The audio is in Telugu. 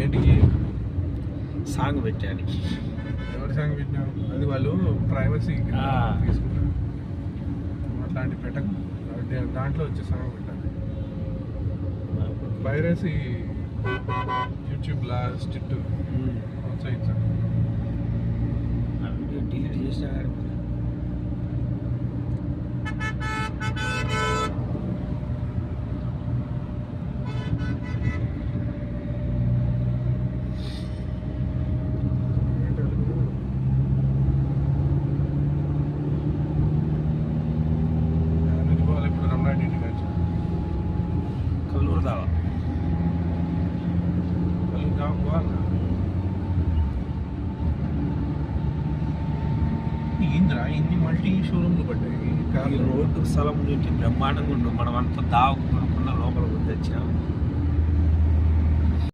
ఏంటికి సాంగ్ పెట్టడానికి. ఎవరి సాంగ్ పెట్టినావు? అది వాళ్ళు ప్రైవసీ తీసుకుంటారు. అట్లాంటి పెట్టకు. దాంట్లో వచ్చే సాంగ్ పెట్టాలి. పైరసీ యూట్యూబ్ లాస్ట్ ప్రోత్సహించాలి. డిలీట్ చేసినా కల్లూరు దావా ఏంద్రా ఇన్ని మల్టీ షోరూమ్లు పడ్డాయి. రోడ్డు స్థలం బ్రహ్మాండంగా ఉండు. మనం అంతా దావకుండా లోపల వచ్చాము.